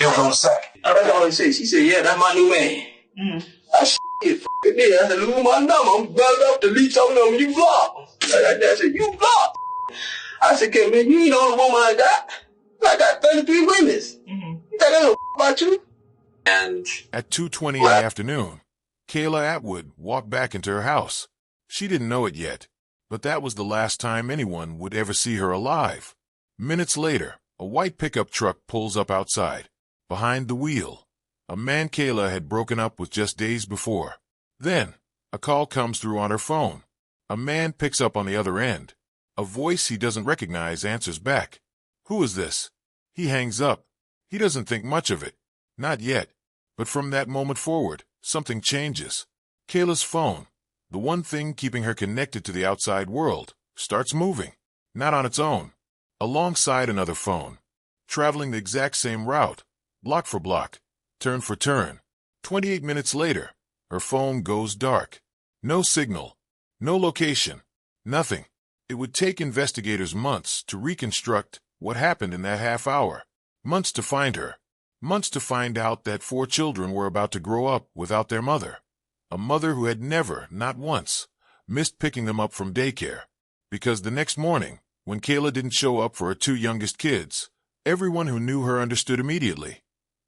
was on the side. That's all he said. She said, yeah, that's my new man. Mm-hmm. I shit, f***ing there. I said, lose my number. I'm bugged up, delete some number. You block. I said, you block. I said, okay, man, you ain't the only woman I got. I got 33 witnesses. Mm-hmm. You think I don't about you? And at 2:20 in the afternoon, Kayla Atwood walked back into her house. She didn't know it yet, but that was the last time anyone would ever see her alive. Minutes later, a white pickup truck pulls up outside. Behind the wheel, a man Kayla had broken up with just days before. Then, a call comes through on her phone. A man picks up on the other end. A voice he doesn't recognize answers back. Who is this? He hangs up. He doesn't think much of it. Not yet. But from that moment forward, something changes. Kayla's phone, the one thing keeping her connected to the outside world, starts moving. Not on its own. Alongside another phone. Traveling the exact same route. Block for block. Turn for turn. 28 minutes later, her phone goes dark. No signal. No location. Nothing. It would take investigators months to reconstruct what happened in that half hour. Months to find her. Months to find out that 4 children were about to grow up without their mother. A mother who had never, not once, missed picking them up from daycare. Because the next morning, when Kayla didn't show up for her 2 youngest kids, everyone who knew her understood immediately.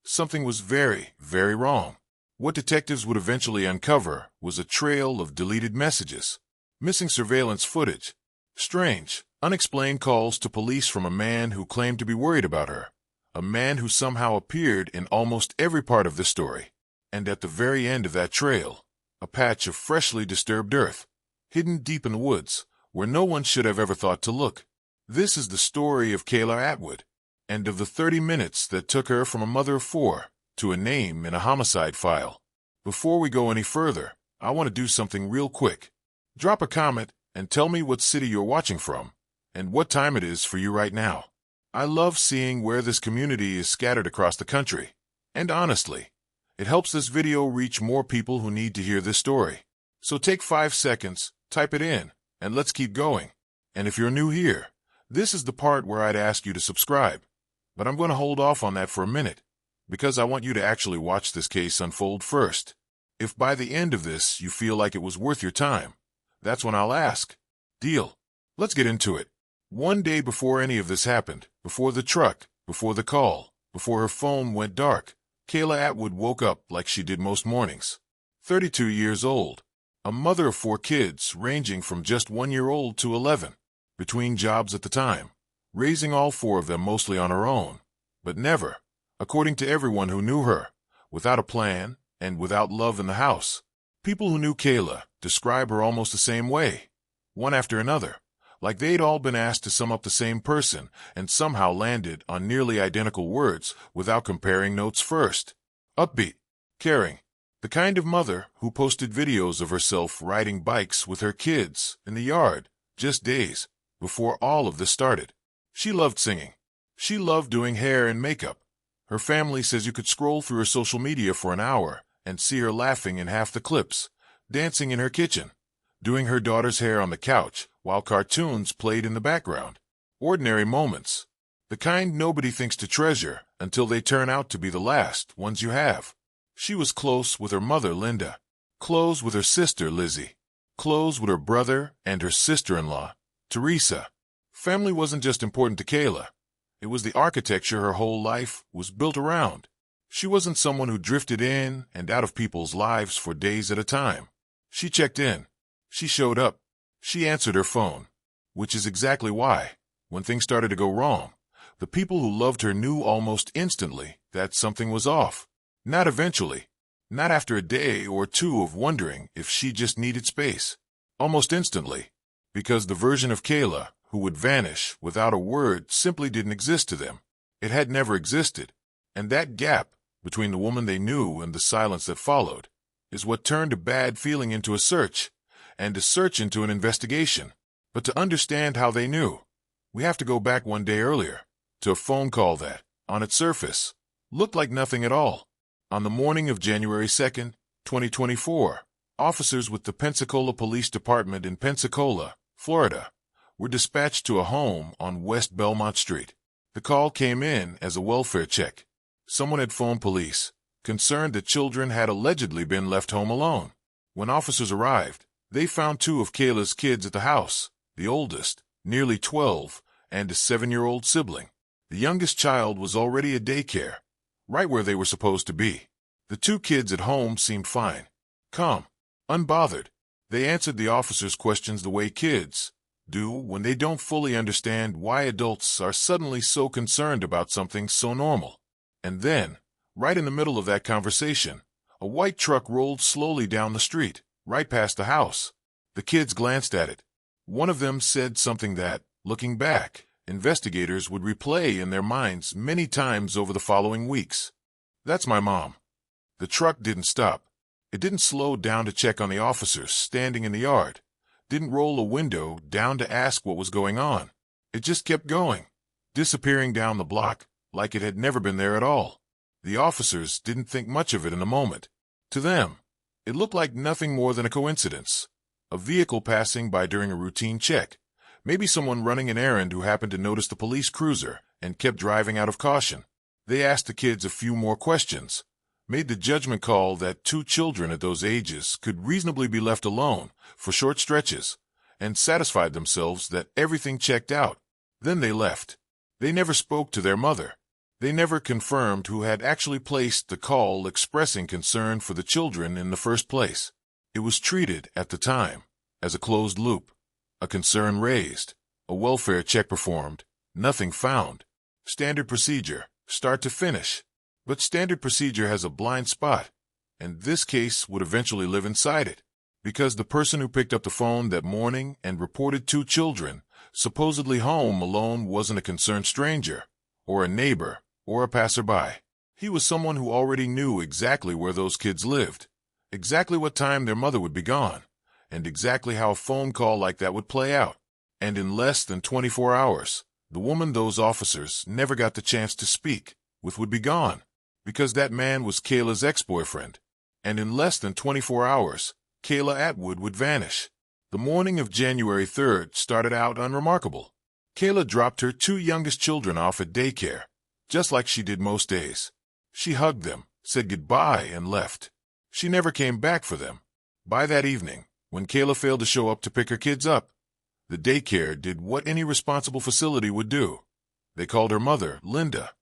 Something was very, very wrong. What detectives would eventually uncover was a trail of deleted messages, missing surveillance footage, strange, unexplained calls to police from a man who claimed to be worried about her, a man who somehow appeared in almost every part of the story. And at the very end of that trail, a patch of freshly disturbed earth, hidden deep in the woods, where no one should have ever thought to look. This is the story of Kayla Atwood, and of the 30 minutes that took her from a mother of 4 to a name in a homicide file. Before we go any further, I want to do something real quick. Drop a comment and tell me what city you're watching from, and what time it is for you right now. I love seeing where this community is scattered across the country, and honestly, it helps this video reach more people who need to hear this story. So take 5 seconds, type it in, and let's keep going. And if you're new here, this is the part where I'd ask you to subscribe. But I'm going to hold off on that for a minute, because I want you to actually watch this case unfold first. If by the end of this you feel like it was worth your time, that's when I'll ask. Deal. Let's get into it. One day before any of this happened, before the truck, before the call, before her phone went dark, Kayla Atwood woke up like she did most mornings. 32 years old. A mother of 4 kids ranging from just 1-year-old to 11. Between jobs at the time. Raising all 4 of them mostly on her own. But never, according to everyone who knew her, without a plan and without love in the house. People who knew Kayla describe her almost the same way. One after another. Like they'd all been asked to sum up the same person and somehow landed on nearly identical words without comparing notes first. Upbeat. Caring. The kind of mother who posted videos of herself riding bikes with her kids in the yard just days before all of this started. She loved singing. She loved doing hair and makeup. Her family says you could scroll through her social media for an hour and see her laughing in half the clips, dancing in her kitchen, doing her daughter's hair on the couch while cartoons played in the background. Ordinary moments. The kind nobody thinks to treasure until they turn out to be the last ones you have. She was close with her mother, Linda. Close with her sister, Lizzie. Close with her brother and her sister-in-law, Teresa. Family wasn't just important to Kayla. It was the architecture her whole life was built around. She wasn't someone who drifted in and out of people's lives for days at a time. She checked in. She showed up. She answered her phone. Which is exactly why, when things started to go wrong, the people who loved her knew almost instantly that something was off. Not eventually. Not after a day or 2 of wondering if she just needed space. Almost instantly. Because the version of Kayla who would vanish without a word simply didn't exist to them. It had never existed. And that gap between the woman they knew and the silence that followed is what turned a bad feeling into a search, and a search into an investigation. But to understand how they knew, we have to go back one day earlier, to a phone call that, on its surface, looked like nothing at all. On the morning of January 2nd, 2024, officers with the Pensacola Police Department in Pensacola, Florida, were dispatched to a home on West Belmont Street. The call came in as a welfare check. Someone had phoned police, concerned that children had allegedly been left home alone. When officers arrived, they found 2 of Kayla's kids at the house, the oldest, nearly 12, and a 7-year-old sibling. The youngest child was already at daycare, right where they were supposed to be. The 2 kids at home seemed fine, calm, unbothered. They answered the officers' questions the way kids do when they don't fully understand why adults are suddenly so concerned about something so normal. And then, right in the middle of that conversation, a white truck rolled slowly down the street, right past the house. The kids glanced at it. One of them said something that, looking back, investigators would replay in their minds many times over the following weeks. "That's my mom." The truck didn't stop. It didn't slow down to check on the officers standing in the yard. Didn't roll a window down to ask what was going on. It just kept going, disappearing down the block like it had never been there at all. The officers didn't think much of it in the moment. To them, it looked like nothing more than a coincidence. A vehicle passing by during a routine check. Maybe someone running an errand who happened to notice the police cruiser and kept driving out of caution. They asked the kids a few more questions, made the judgment call that 2 children at those ages could reasonably be left alone for short stretches, and satisfied themselves that everything checked out. Then they left. They never spoke to their mother. They never confirmed who had actually placed the call expressing concern for the children in the first place. It was treated, at the time, as a closed loop. A concern raised, a welfare check performed, nothing found. Standard procedure, start to finish. But standard procedure has a blind spot, and this case would eventually live inside it, because the person who picked up the phone that morning and reported 2 children supposedly home alone wasn't a concerned stranger, or a neighbor, or a passerby. He was someone who already knew exactly where those kids lived, exactly what time their mother would be gone, and exactly how a phone call like that would play out. And in less than 24 hours, the woman those officers never got the chance to speak with would be gone, because that man was Kayla's ex-boyfriend. And in less than 24 hours, Kayla Atwood would vanish. The morning of January 3rd started out unremarkable. Kayla dropped her 2 youngest children off at daycare, just like she did most days. She hugged them, said goodbye, and left. She never came back for them. By that evening, when Kayla failed to show up to pick her kids up, the daycare did what any responsible facility would do. They called her mother, Linda,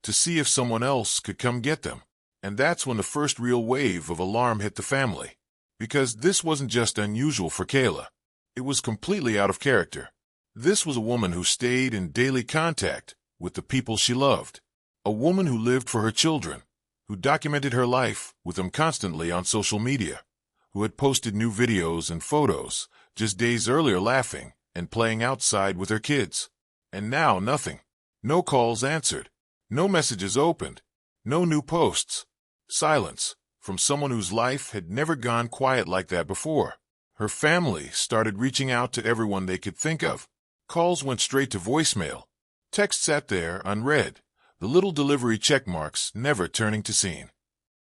to see if someone else could come get them. And that's when the first real wave of alarm hit the family. Because this wasn't just unusual for Kayla. It was completely out of character. This was a woman who stayed in daily contact with the people she loved. A woman who lived for her children, who documented her life with them constantly on social media, who had posted new videos and photos just days earlier laughing and playing outside with her kids. And now nothing. No calls answered. No messages opened. No new posts. Silence from someone whose life had never gone quiet like that before. Her family started reaching out to everyone they could think of. Calls went straight to voicemail. Texts sat there unread, the little delivery check marks never turning to seen.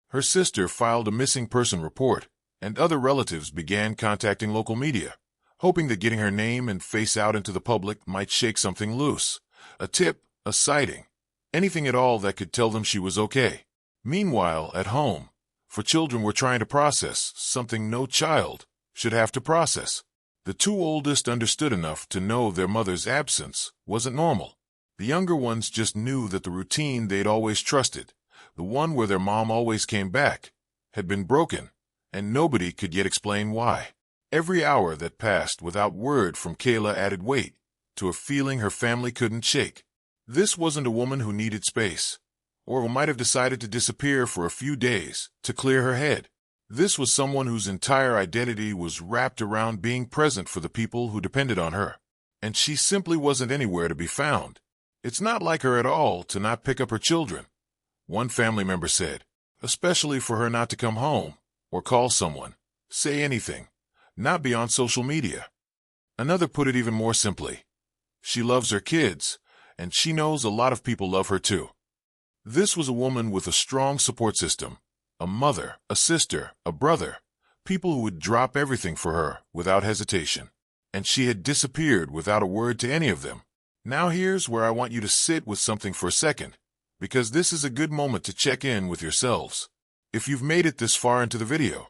Her sister filed a missing person report, and other relatives began contacting local media, hoping that getting her name and face out into the public might shake something loose. A tip, a sighting. Anything at all that could tell them she was okay. Meanwhile, at home, for children were trying to process something no child should have to process. The 2 oldest understood enough to know their mother's absence wasn't normal. The younger ones just knew that the routine they'd always trusted, the one where their mom always came back, had been broken, and nobody could yet explain why. Every hour that passed without word from Kayla added weight to a feeling her family couldn't shake. This wasn't a woman who needed space, or who might have decided to disappear for a few days to clear her head. This was someone whose entire identity was wrapped around being present for the people who depended on her, and she simply wasn't anywhere to be found. It's not like her at all to not pick up her children, one family member said, especially for her not to come home, or call someone, say anything, not be on social media. Another put it even more simply. She loves her kids, and she knows a lot of people love her too. This was a woman with a strong support system, a mother, a sister, a brother, people who would drop everything for her without hesitation. And she had disappeared without a word to any of them. Now here's where I want you to sit with something for a second. because this is a good moment to check in with yourselves. If you've made it this far into the video,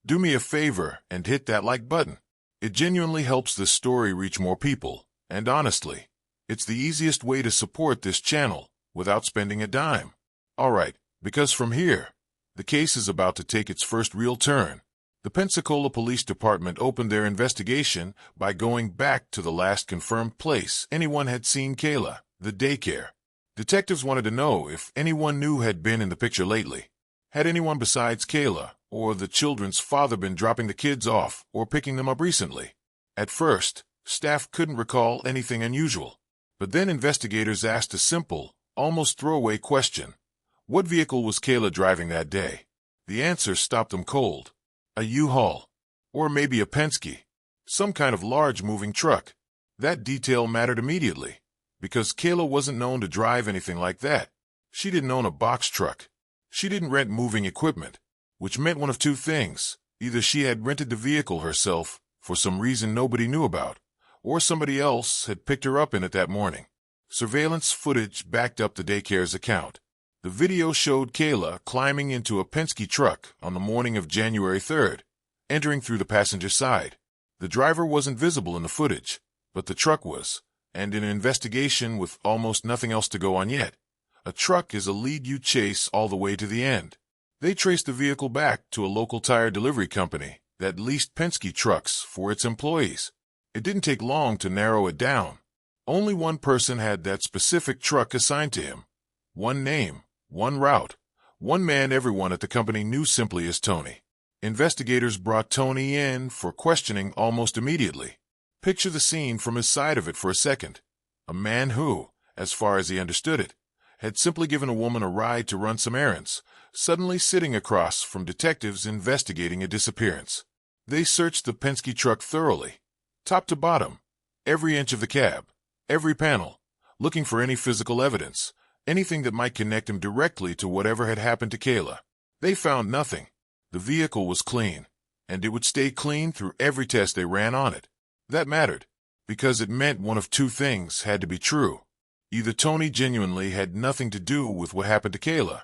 do me a favor and hit that like button. It genuinely helps this story reach more people, and honestly, it's the easiest way to support this channel without spending a dime. Alright, because from here, the case is about to take its first real turn. The Pensacola Police Department opened their investigation by going back to the last confirmed place anyone had seen Kayla, the daycare. Detectives wanted to know if anyone new had been in the picture lately. Had anyone besides Kayla or the children's father been dropping the kids off or picking them up recently? At first, staff couldn't recall anything unusual. But then investigators asked a simple, almost throwaway question. What vehicle was Kayla driving that day? The answer stopped them cold. A U-Haul. Or maybe a Penske. Some kind of large moving truck. That detail mattered immediately, because Kayla wasn't known to drive anything like that. She didn't own a box truck. She didn't rent moving equipment, which meant one of two things. Either she had rented the vehicle herself for some reason nobody knew about, or somebody else had picked her up in it that morning. Surveillance footage backed up the daycare's account. The video showed Kayla climbing into a Penske truck on the morning of January 3rd, entering through the passenger side. The driver wasn't visible in the footage, but the truck was, and in an investigation with almost nothing else to go on yet, a truck is a lead you chase all the way to the end. They traced the vehicle back to a local tire delivery company that leased Penske trucks for its employees. It didn't take long to narrow it down. Only one person had that specific truck assigned to him. One name, one route, one man everyone at the company knew simply as Tony. Investigators brought Tony in for questioning almost immediately. Picture the scene from his side of it for a second. A man who, as far as he understood it, had simply given a woman a ride to run some errands, suddenly sitting across from detectives investigating a disappearance. They searched the Penske truck thoroughly, top to bottom, every inch of the cab, every panel, looking for any physical evidence, anything that might connect him directly to whatever had happened to Kayla. They found nothing. The vehicle was clean, and it would stay clean through every test they ran on it. That mattered, because it meant one of two things had to be true. Either Tony genuinely had nothing to do with what happened to Kayla,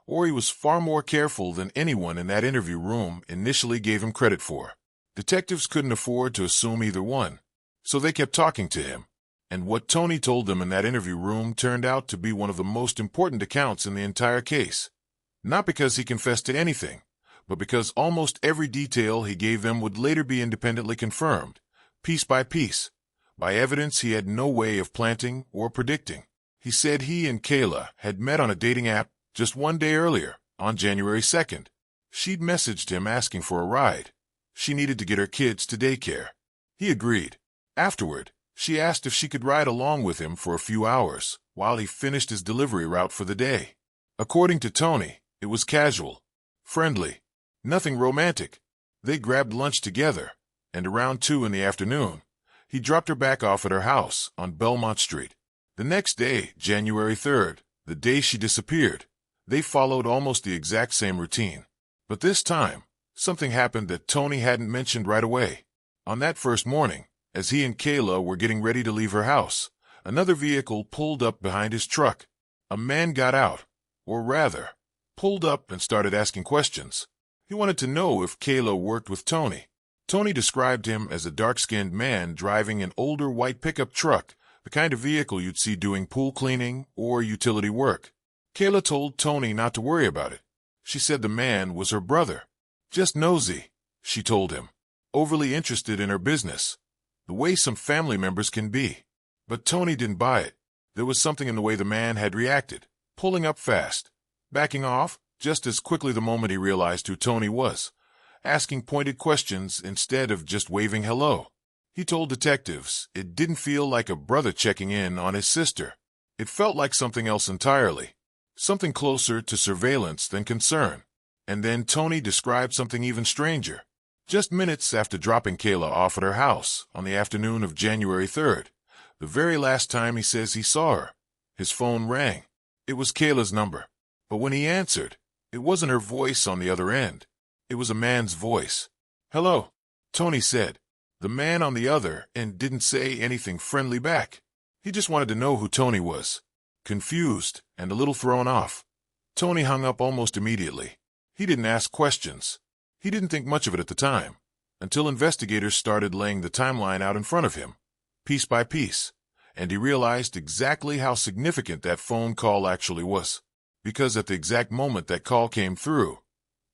or he was far more careful than anyone in that interview room initially gave him credit for. Detectives couldn't afford to assume either one, so they kept talking to him. And what Tony told them in that interview room turned out to be one of the most important accounts in the entire case. Not because he confessed to anything, but because almost every detail he gave them would later be independently confirmed, piece by piece, by evidence he had no way of planting or predicting. He said he and Kayla had met on a dating app just one day earlier, on January 2nd. She'd messaged him asking for a ride. She needed to get her kids to daycare. He agreed. Afterward, she asked if she could ride along with him for a few hours while he finished his delivery route for the day. According to Tony, it was casual, friendly, nothing romantic. They grabbed lunch together, and around 2 in the afternoon, he dropped her back off at her house on Belmont Street. The next day, January 3rd, the day she disappeared, they followed almost the exact same routine. But this time, something happened that Tony hadn't mentioned right away. On that first morning, as he and Kayla were getting ready to leave her house, another vehicle pulled up behind his truck. A man got out, or rather, pulled up and started asking questions. He wanted to know if Kayla worked with Tony. Tony described him as a dark-skinned man driving an older white pickup truck, the kind of vehicle you'd see doing pool cleaning or utility work. Kayla told Tony not to worry about it. She said the man was her brother. Just nosy, she told him. Overly interested in her business. The way some family members can be. But Tony didn't buy it. There was something in the way the man had reacted, pulling up fast, backing off just as quickly the moment he realized who Tony was, asking pointed questions instead of just waving hello. He told detectives it didn't feel like a brother checking in on his sister. It felt like something else entirely, something closer to surveillance than concern. And then Tony described something even stranger. Just minutes after dropping Kayla off at her house on the afternoon of January 3rd, the very last time he says he saw her, his phone rang. It was Kayla's number. But when he answered, it wasn't her voice on the other end. It was a man's voice. "Hello," Tony said. The man on the other end didn't say anything friendly back. He just wanted to know who Tony was. Confused and a little thrown off, Tony hung up almost immediately. He didn't ask questions. He didn't think much of it at the time, until investigators started laying the timeline out in front of him, piece by piece, and he realized exactly how significant that phone call actually was. Because at the exact moment that call came through,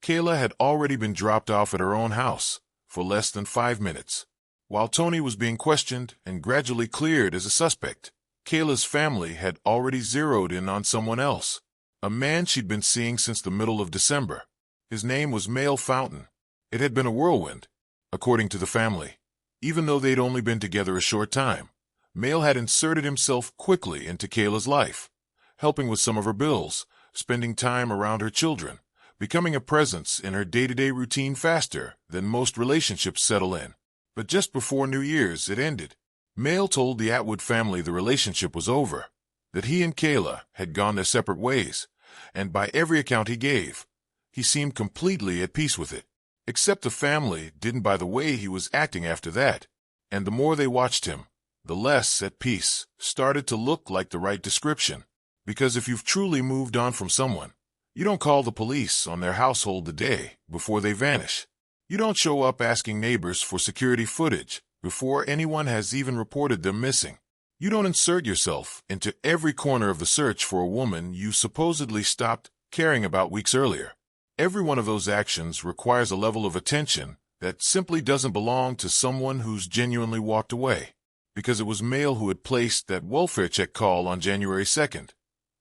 Kayla had already been dropped off at her own house for less than 5 minutes. While Tony was being questioned and gradually cleared as a suspect, Kayla's family had already zeroed in on someone else, a man she'd been seeing since the middle of December. His name was Male Fountain. It had been a whirlwind, according to the family. Even though they'd only been together a short time, Male had inserted himself quickly into Kayla's life, helping with some of her bills, spending time around her children, becoming a presence in her day-to-day routine faster than most relationships settle in. But just before New Year's, it ended. Male told the Atwood family the relationship was over, that he and Kayla had gone their separate ways, and by every account he gave, he seemed completely at peace with it. Except the family didn't buy the way he was acting after that, and the more they watched him, the less at peace started to look like the right description. Because if you've truly moved on from someone, you don't call the police on their household the day before they vanish. You don't show up asking neighbors for security footage before anyone has even reported them missing. You don't insert yourself into every corner of the search for a woman you supposedly stopped caring about weeks earlier. Every one of those actions requires a level of attention that simply doesn't belong to someone who's genuinely walked away. Because it was Male who had placed that welfare check call on January 2nd.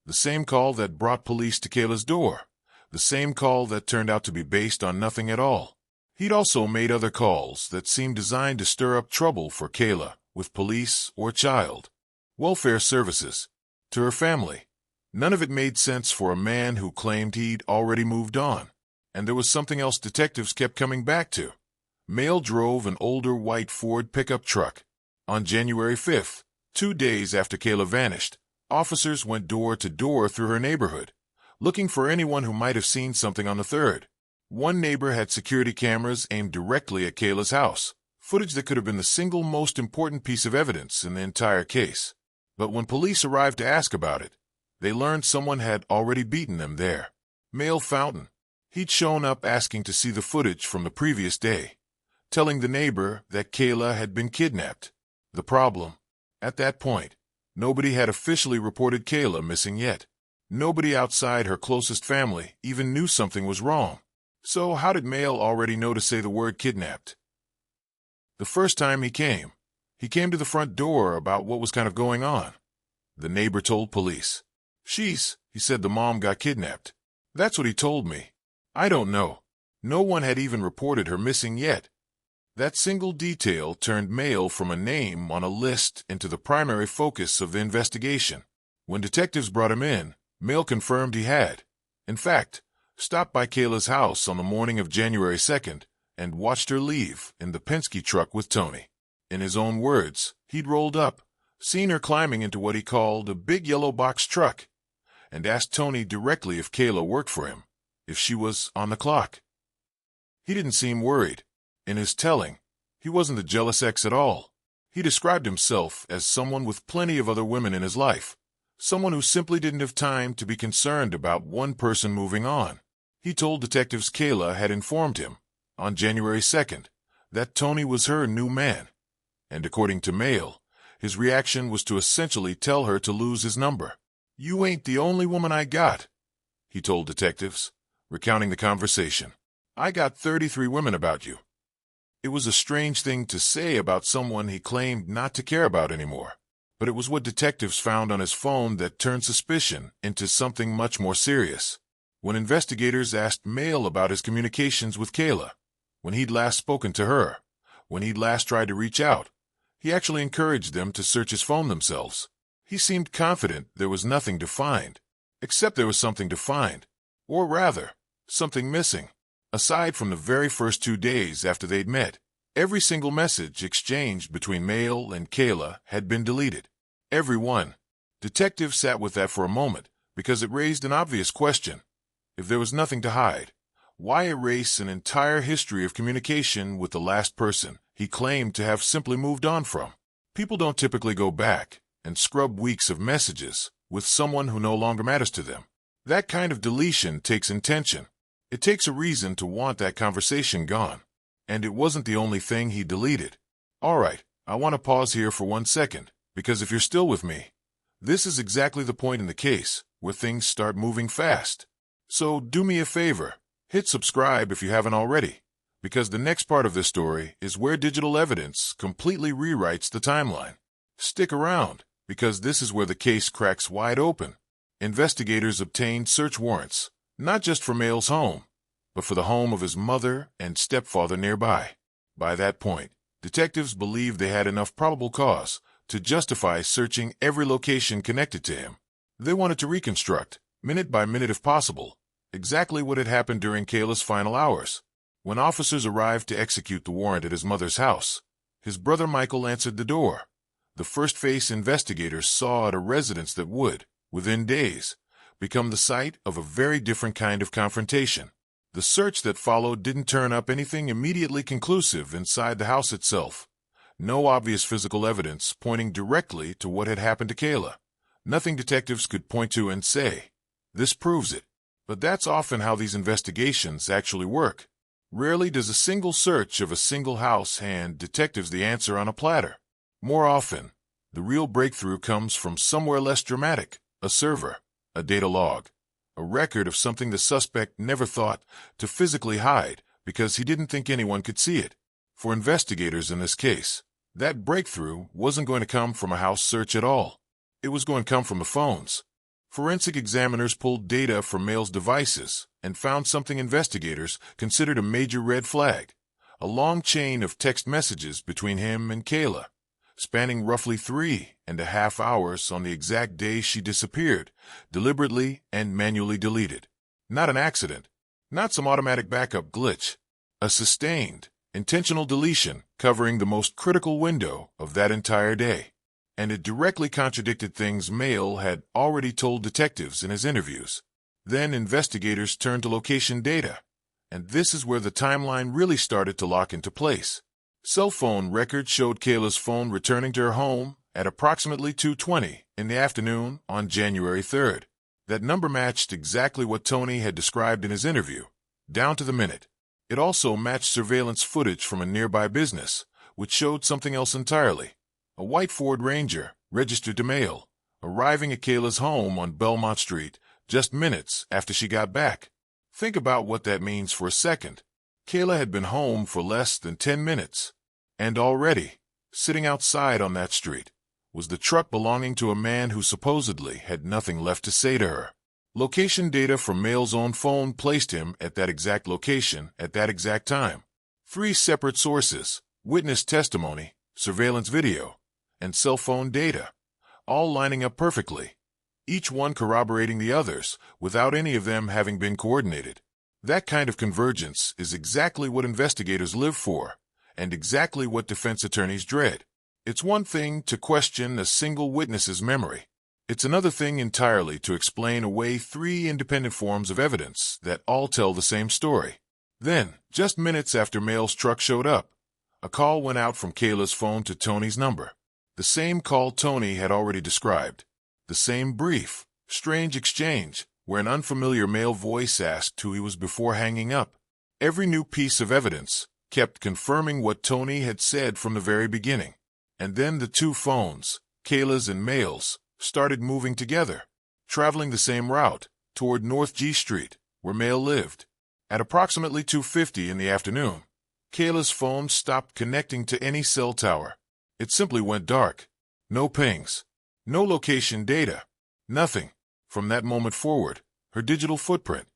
The same call that brought police to Kayla's door. The same call that turned out to be based on nothing at all. He'd also made other calls that seemed designed to stir up trouble for Kayla with police or child welfare services, to her family. None of it made sense for a man who claimed he'd already moved on. And there was something else detectives kept coming back to. Male drove an older white Ford pickup truck. On January 5th, 2 days after Kayla vanished, officers went door to door through her neighborhood, looking for anyone who might have seen something on the 3rd. One neighbor had security cameras aimed directly at Kayla's house, footage that could have been the single most important piece of evidence in the entire case. But when police arrived to ask about it, they learned someone had already beaten them there. Male Fountain. He'd shown up asking to see the footage from the previous day, telling the neighbor that Kayla had been kidnapped. The problem? At that point, nobody had officially reported Kayla missing yet. Nobody outside her closest family even knew something was wrong. So how did Male already know to say the word kidnapped? The first time he came to the front door about what was kind of going on. The neighbor told police. He said the mom got kidnapped. That's what he told me. I don't know. No one had even reported her missing yet. That single detail turned Male from a name on a list into the primary focus of the investigation. When detectives brought him in, Male confirmed he had, in fact, stopped by Kayla's house on the morning of January 2nd and watched her leave in the Penske truck with Tony. In his own words, he'd rolled up, seen her climbing into what he called a big yellow box truck, and asked Tony directly if Kayla worked for him, if she was on the clock. He didn't seem worried. In his telling, he wasn't a jealous ex at all. He described himself as someone with plenty of other women in his life, someone who simply didn't have time to be concerned about one person moving on. He told detectives Kayla had informed him, on January 2nd, that Tony was her new man. And according to Male, his reaction was to essentially tell her to lose his number. "You ain't the only woman I got," he told detectives, recounting the conversation. "I got 33 women about you." It was a strange thing to say about someone he claimed not to care about anymore, but it was what detectives found on his phone that turned suspicion into something much more serious. When investigators asked Male about his communications with Kayla, when he'd last spoken to her, when he'd last tried to reach out, he actually encouraged them to search his phone themselves. He seemed confident there was nothing to find, except there was something to find, or rather, something missing. Aside from the very first 2 days after they'd met, every single message exchanged between Male and Kayla had been deleted. Every one. Detectives sat with that for a moment, because it raised an obvious question. If there was nothing to hide, why erase an entire history of communication with the last person he claimed to have simply moved on from? People don't typically go back and scrub weeks of messages with someone who no longer matters to them. That kind of deletion takes intention. It takes a reason to want that conversation gone. And it wasn't the only thing he deleted. All right, I want to pause here for 1 second, because if you're still with me, this is exactly the point in the case where things start moving fast. So do me a favor, hit subscribe if you haven't already, because the next part of this story is where digital evidence completely rewrites the timeline. Stick around, because this is where the case cracks wide open. Investigators obtained search warrants, not just for Mayle's home, but for the home of his mother and stepfather nearby. By that point, detectives believed they had enough probable cause to justify searching every location connected to him. They wanted to reconstruct, minute by minute if possible, exactly what had happened during Kayla's final hours. When officers arrived to execute the warrant at his mother's house, his brother Michael answered the door. The first face investigators saw at a residence that would, within days, become the site of a very different kind of confrontation. The search that followed didn't turn up anything immediately conclusive inside the house itself. No obvious physical evidence pointing directly to what had happened to Kayla. Nothing detectives could point to and say, "This proves it." But that's often how these investigations actually work. Rarely does a single search of a single house hand detectives the answer on a platter. More often, the real breakthrough comes from somewhere less dramatic: a server, a data log, a record of something the suspect never thought to physically hide because he didn't think anyone could see it. For investigators in this case, that breakthrough wasn't going to come from a house search at all. It was going to come from the phones. Forensic examiners pulled data from Mayle's devices and found something investigators considered a major red flag: a long chain of text messages between him and Kayla, spanning roughly 3.5 hours on the exact day she disappeared, deliberately and manually deleted. Not an accident, not some automatic backup glitch, a sustained, intentional deletion covering the most critical window of that entire day. And it directly contradicted things Mayle had already told detectives in his interviews. Then investigators turned to location data, and this is where the timeline really started to lock into place. Cell phone records showed Kayla's phone returning to her home at approximately 2:20 in the afternoon on January 3rd. That number matched exactly what Tony had described in his interview, down to the minute. It also matched surveillance footage from a nearby business, which showed something else entirely: a white Ford Ranger, registered to Mayle, arriving at Kayla's home on Belmont Street just minutes after she got back. Think about what that means for a second. Kayla had been home for less than 10 minutes. And already, sitting outside on that street, was the truck belonging to a man who supposedly had nothing left to say to her. Location data from Mayle's own phone placed him at that exact location at that exact time. 3 separate sources: witness testimony, surveillance video, and cell phone data, all lining up perfectly, each one corroborating the others without any of them having been coordinated. That kind of convergence is exactly what investigators live for, and exactly what defense attorneys dread. It's one thing to question a single witness's memory. It's another thing entirely to explain away 3 independent forms of evidence that all tell the same story. Then, just minutes after Mayle's truck showed up, a call went out from Kayla's phone to Tony's number. The same call Tony had already described. The same brief, strange exchange where an unfamiliar male voice asked who he was before hanging up. Every new piece of evidence kept confirming what Tony had said from the very beginning. And then the 2 phones, Kayla's and Mayle's, started moving together, traveling the same route, toward North G Street, where Mayle lived. At approximately 2:50 in the afternoon, Kayla's phone stopped connecting to any cell tower. It simply went dark. No pings. No location data. Nothing. From that moment forward, her digital footprint,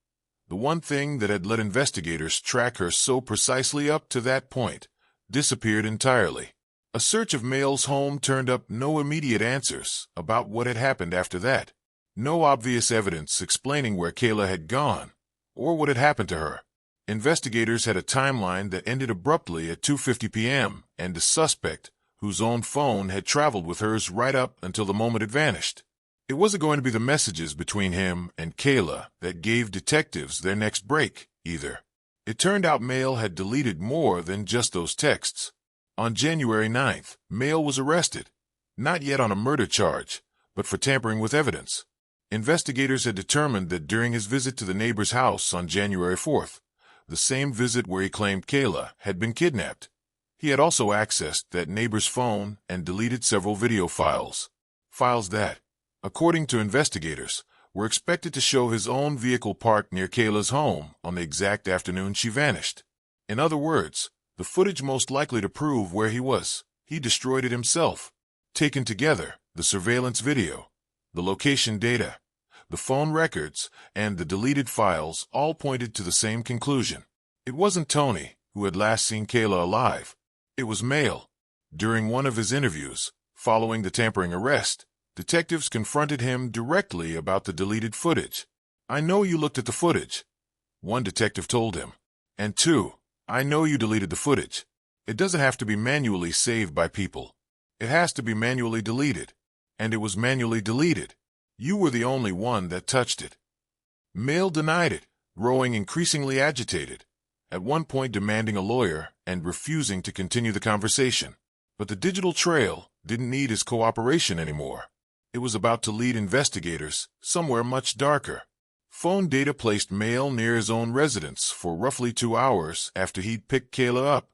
the one thing that had let investigators track her so precisely up to that point, disappeared entirely. A search of Mayle's home turned up no immediate answers about what had happened after that. No obvious evidence explaining where Kayla had gone or what had happened to her. Investigators had a timeline that ended abruptly at 2:50 p.m. and a suspect whose own phone had traveled with hers right up until the moment it vanished. It wasn't going to be the messages between him and Kayla that gave detectives their next break, either. It turned out Mayle had deleted more than just those texts. On January 9th, Mayle was arrested, not yet on a murder charge, but for tampering with evidence. Investigators had determined that during his visit to the neighbor's house on January 4th, the same visit where he claimed Kayla had been kidnapped, he had also accessed that neighbor's phone and deleted several video files. Files that, according to investigators, were expected to show his own vehicle parked near Kayla's home on the exact afternoon she vanished. In other words, the footage most likely to prove where he was. He destroyed it himself. Taken together, the surveillance video, the location data, the phone records, and the deleted files all pointed to the same conclusion. It wasn't Tony who had last seen Kayla alive. It was Male. During one of his interviews, following the tampering arrest, detectives confronted him directly about the deleted footage. "I know you looked at the footage," one detective told him. "And two, I know you deleted the footage. It doesn't have to be manually saved by people. It has to be manually deleted. And it was manually deleted. You were the only one that touched it." Male denied it, growing increasingly agitated, at one point demanding a lawyer and refusing to continue the conversation. But the digital trail didn't need his cooperation anymore. It was about to lead investigators somewhere much darker. Phone data placed Male near his own residence for roughly 2 hours after he'd picked Kayla up,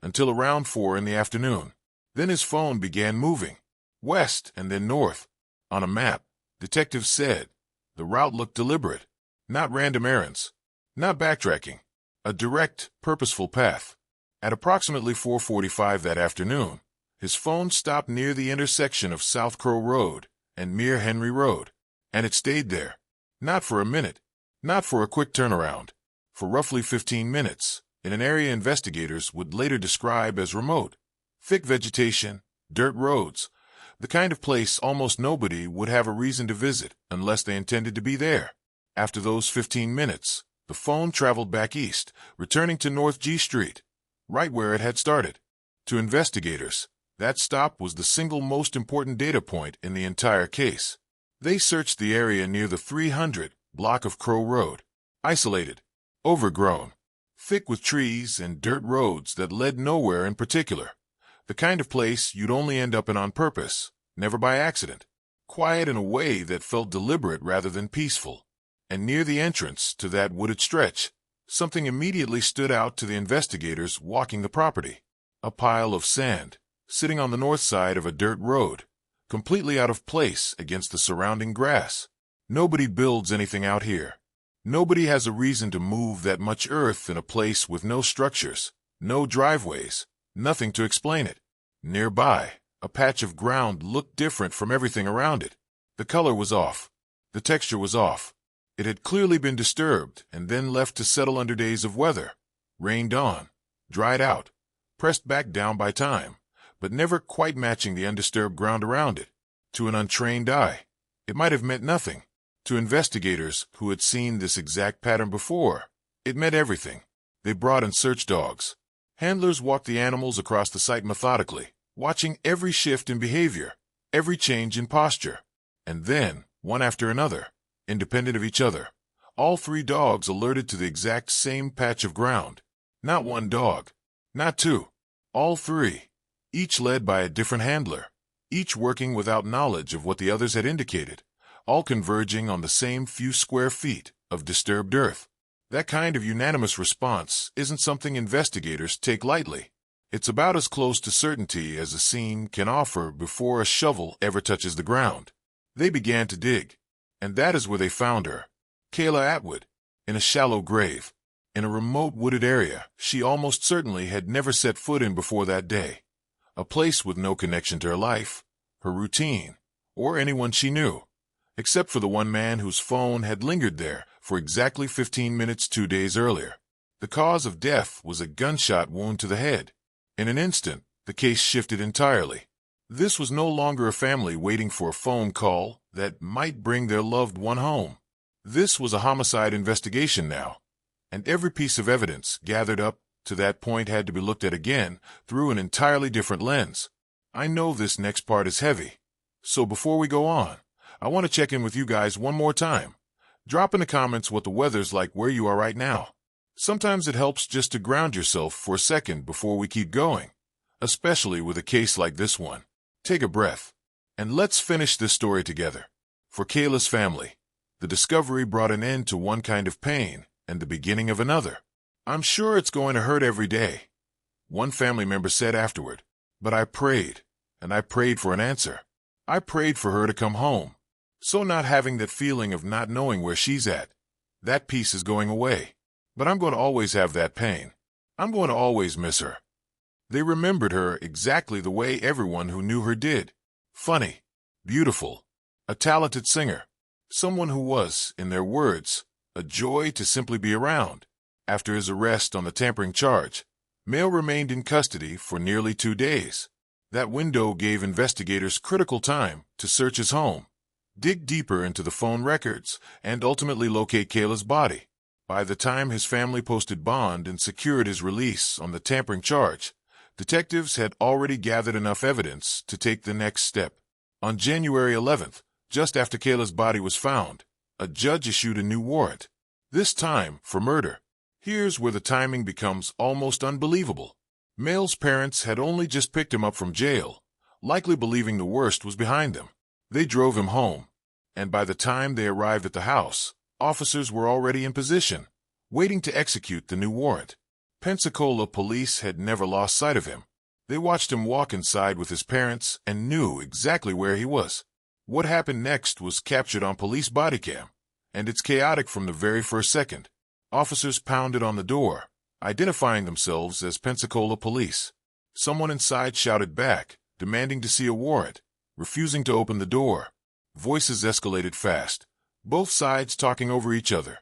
until around 4 in the afternoon. Then his phone began moving, west and then north. On a map, detectives said, the route looked deliberate, not random errands, not backtracking, a direct, purposeful path. At approximately 4:45 that afternoon, his phone stopped near the intersection of South Crow Road and Mere Henry Road, and it stayed there. Not for a minute, not for a quick turnaround, for roughly 15 minutes, in an area investigators would later describe as remote. Thick vegetation, dirt roads, the kind of place almost nobody would have a reason to visit unless they intended to be there. After those 15 minutes, the phone traveled back east, returning to North G Street, right where it had started. To investigators, that stop was the single most important data point in the entire case. They searched the area near the 300 block of Crow Road, isolated, overgrown, thick with trees and dirt roads that led nowhere in particular. The kind of place you'd only end up in on purpose, never by accident. Quiet in a way that felt deliberate rather than peaceful. And near the entrance to that wooded stretch, something immediately stood out to the investigators walking the property. A pile of sand, sitting on the north side of a dirt road, completely out of place against the surrounding grass. Nobody builds anything out here. Nobody has a reason to move that much earth in a place with no structures, no driveways, nothing to explain it. Nearby, a patch of ground looked different from everything around it. The color was off. The texture was off. It had clearly been disturbed and then left to settle under days of weather. Rained on, dried out, pressed back down by time, but never quite matching the undisturbed ground around it. To an untrained eye, it might have meant nothing. To investigators who had seen this exact pattern before, it meant everything. They brought in search dogs. Handlers walked the animals across the site methodically, watching every shift in behavior, every change in posture. And then, one after another, independent of each other, all 3 dogs alerted to the exact same patch of ground. Not one dog, not 2, all 3, each led by a different handler, each working without knowledge of what the others had indicated, all converging on the same few square feet of disturbed earth. That kind of unanimous response isn't something investigators take lightly. It's about as close to certainty as a scene can offer before a shovel ever touches the ground. They began to dig, and that is where they found her, Kayla Atwood, in a shallow grave, in a remote wooded area she almost certainly had never set foot in before that day. A place with no connection to her life, her routine, or anyone she knew, except for the one man whose phone had lingered there for exactly 15 minutes 2 days earlier. The cause of death was a gunshot wound to the head. In an instant, the case shifted entirely. This was no longer a family waiting for a phone call that might bring their loved one home. This was a homicide investigation now, and every piece of evidence gathered up to that point had to be looked at again through an entirely different lens. I know this next part is heavy, so before we go on, I want to check in with you guys one more time. Drop in the comments what the weather's like where you are right now. Sometimes it helps just to ground yourself for a second before we keep going, especially with a case like this one. Take a breath. And let's finish this story together. For Kayla's family, the discovery brought an end to one kind of pain and the beginning of another. I'm sure it's going to hurt every day, one family member said afterward. But I prayed, and I prayed for an answer. I prayed for her to come home. So not having that feeling of not knowing where she's at, that piece is going away. But I'm going to always have that pain. I'm going to always miss her. They remembered her exactly the way everyone who knew her did. Funny, beautiful, a talented singer, someone who was, in their words, a joy to simply be around. After his arrest on the tampering charge, Mail remained in custody for nearly 2 days. That window gave investigators critical time to search his home, dig deeper into the phone records, and ultimately locate Kayla's body. By the time his family posted bond and secured his release on the tampering charge, detectives had already gathered enough evidence to take the next step. On January 11th, just after Kayla's body was found, a judge issued a new warrant, this time for murder. Here's where the timing becomes almost unbelievable. Mail's parents had only just picked him up from jail, likely believing the worst was behind them. They drove him home, and by the time they arrived at the house, officers were already in position, waiting to execute the new warrant. Pensacola police had never lost sight of him. They watched him walk inside with his parents and knew exactly where he was. What happened next was captured on police body cam, and it's chaotic from the very first second. Officers pounded on the door, identifying themselves as Pensacola police. Someone inside shouted back, demanding to see a warrant, refusing to open the door. Voices escalated fast, both sides talking over each other,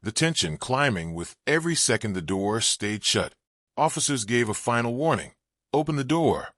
the tension climbing with every second the door stayed shut. Officers gave a final warning, open the door,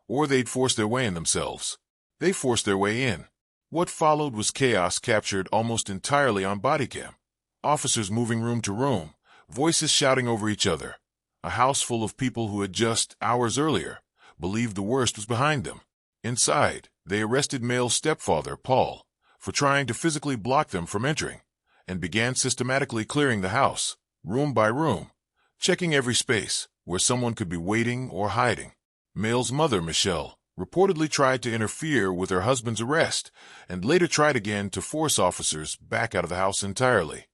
or they'd force their way in themselves. They forced their way in. What followed was chaos captured almost entirely on body cam. Officers moving room to room, voices shouting over each other. A house full of people who had just, hours earlier, believed the worst was behind them. Inside, they arrested Mail's stepfather, Paul, for trying to physically block them from entering, and began systematically clearing the house, room by room, checking every space where someone could be waiting or hiding. Mail's mother, Michelle, reportedly tried to interfere with her husband's arrest and later tried again to force officers back out of the house entirely,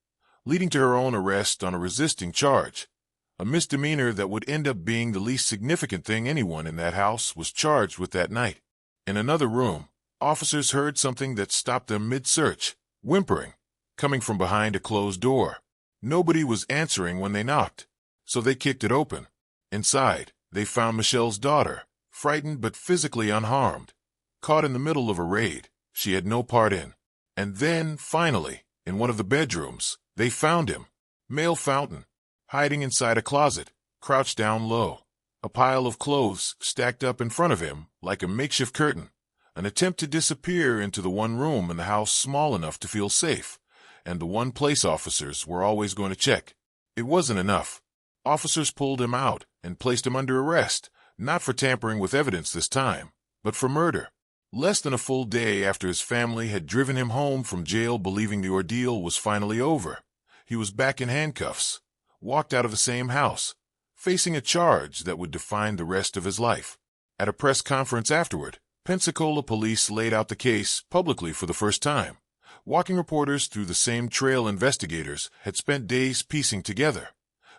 leading to her own arrest on a resisting charge, a misdemeanor that would end up being the least significant thing anyone in that house was charged with that night. In another room, officers heard something that stopped them mid-search, whimpering, coming from behind a closed door. Nobody was answering when they knocked, so they kicked it open. Inside, they found Michelle's daughter, frightened but physically unharmed, caught in the middle of a raid she had no part in. And then, finally, in one of the bedrooms, they found him, Mail Fountain, hiding inside a closet, crouched down low, a pile of clothes stacked up in front of him like a makeshift curtain, an attempt to disappear into the one room in the house small enough to feel safe, and the one place officers were always going to check. It wasn't enough. Officers pulled him out and placed him under arrest, not for tampering with evidence this time, but for murder. Less than a full day after his family had driven him home from jail believing the ordeal was finally over, he was back in handcuffs, walked out of the same house, facing a charge that would define the rest of his life. At a press conference afterward, Pensacola police laid out the case publicly for the first time, walking reporters through the same trail investigators had spent days piecing together.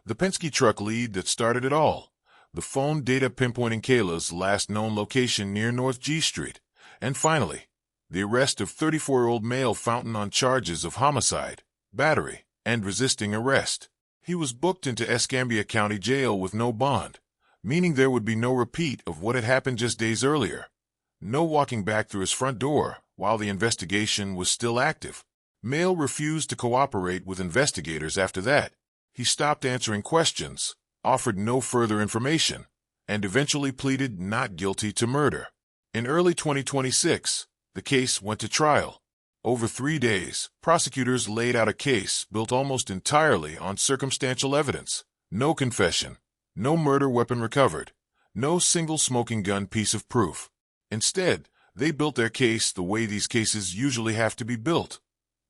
The Penske truck lead that started it all, the phone data pinpointing Kayla's last known location near North G Street, and finally, the arrest of 34-year-old Mail Fountain on charges of homicide, battery, and resisting arrest. He was booked into Escambia County Jail with no bond, meaning there would be no repeat of what had happened just days earlier. No walking back through his front door while the investigation was still active. Mail refused to cooperate with investigators after that. He stopped answering questions, offered no further information, and eventually pleaded not guilty to murder. In early 2026, the case went to trial. Over 3 days, prosecutors laid out a case built almost entirely on circumstantial evidence. No confession, no murder weapon recovered, no single smoking gun piece of proof. Instead, they built their case the way these cases usually have to be built,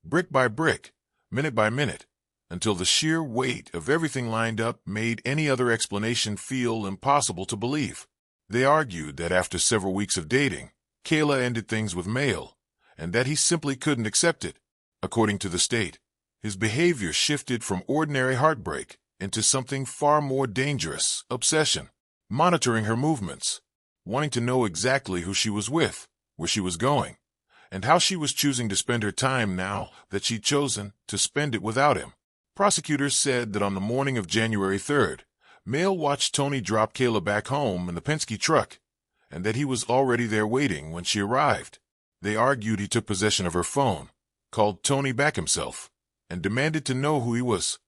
brick by brick, minute by minute, until the sheer weight of everything lined up made any other explanation feel impossible to believe. They argued that after several weeks of dating, Kayla ended things with mail, and that he simply couldn't accept it. According to the state, his behavior shifted from ordinary heartbreak into something far more dangerous: obsession, monitoring her movements, wanting to know exactly who she was with, where she was going, and how she was choosing to spend her time now that she'd chosen to spend it without him. Prosecutors said that on the morning of January 3rd, Mail watched Tony drop Kayla back home in the Penske truck, and that he was already there waiting when she arrived. They argued he took possession of her phone, called Tony back himself, and demanded to know who he was,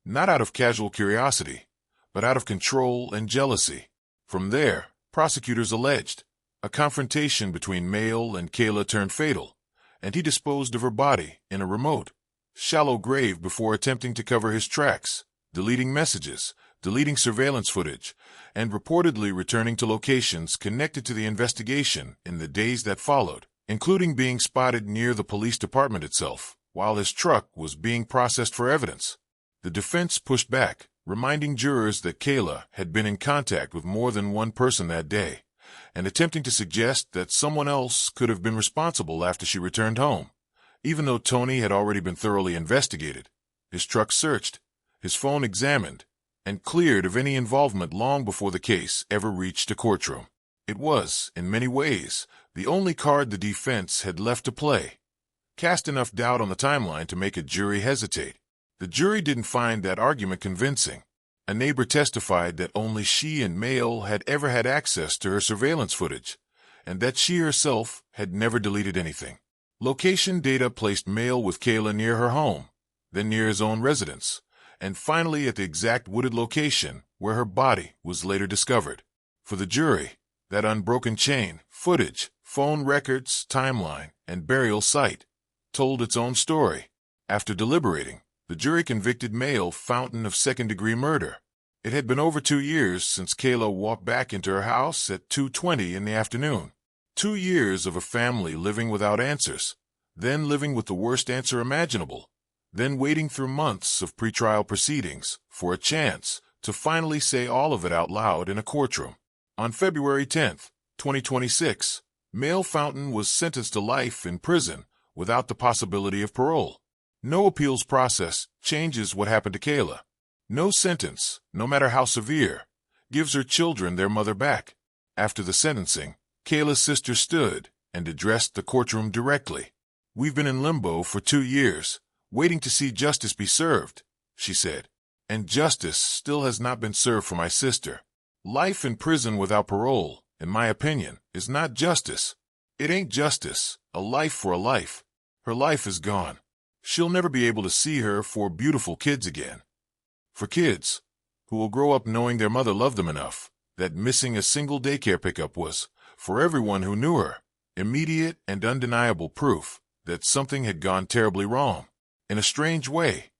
not out of casual curiosity, but out of control and jealousy. From there, prosecutors alleged, a confrontation between Mail and Kayla turned fatal, and he disposed of her body in a remote, shallow grave before attempting to cover his tracks, deleting messages, deleting surveillance footage, and reportedly returning to locations connected to the investigation in the days that followed, including being spotted near the police department itself, while his truck was being processed for evidence. The defense pushed back, reminding jurors that Kayla had been in contact with more than one person that day, and attempting to suggest that someone else could have been responsible after she returned home. Even though Tony had already been thoroughly investigated, his truck searched, his phone examined, and cleared of any involvement long before the case ever reached a courtroom. It was, in many ways, the only card the defense had left to play, cast enough doubt on the timeline to make a jury hesitate. The jury didn't find that argument convincing. A neighbor testified that only she and Mail had ever had access to her surveillance footage, and that she herself had never deleted anything. Location data placed Mail with Kayla near her home, then near his own residence, and finally at the exact wooded location where her body was later discovered. For the jury, that unbroken chain, footage, phone records, timeline, and burial site told its own story. After deliberating, the jury convicted Mail Fountain of second-degree murder. It had been over 2 years since Kayla walked back into her house at 2:20 in the afternoon. 2 years of a family living without answers, then living with the worst answer imaginable, then waiting through months of pretrial proceedings for a chance to finally say all of it out loud in a courtroom. On February 10th, 2026, Mail Fountain was sentenced to life in prison without the possibility of parole. No appeals process changes what happened to Kayla. No sentence, no matter how severe, gives her children their mother back. After the sentencing, Kayla's sister stood and addressed the courtroom directly. "We've been in limbo for 2 years, waiting to see justice be served," she said. "And justice still has not been served for my sister. Life in prison without parole, in my opinion, is not justice. It ain't justice, a life for a life. Her life is gone. She'll never be able to see her 4 beautiful kids again." For kids who will grow up knowing their mother loved them enough that missing a single daycare pickup was, for everyone who knew her, immediate and undeniable proof that something had gone terribly wrong. In a strange way,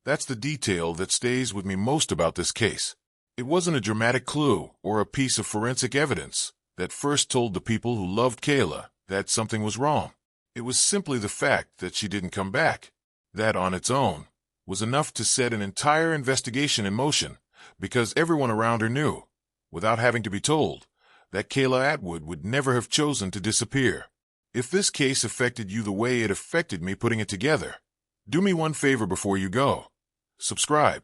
that's the detail that stays with me most about this case. It wasn't a dramatic clue or a piece of forensic evidence that first told the people who loved Kayla that something was wrong. It was simply the fact that she didn't come back. That on its own was enough to set an entire investigation in motion, because everyone around her knew, without having to be told, that Kayla Atwood would never have chosen to disappear. If this case affected you the way it affected me putting it together, do me one favor before you go. Subscribe,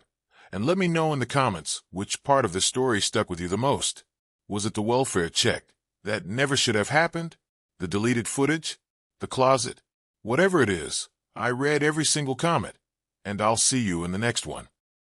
and let me know in the comments which part of the story stuck with you the most. Was it the welfare check that never should have happened? The deleted footage? The closet? Whatever it is, I read every single comment, and I'll see you in the next one.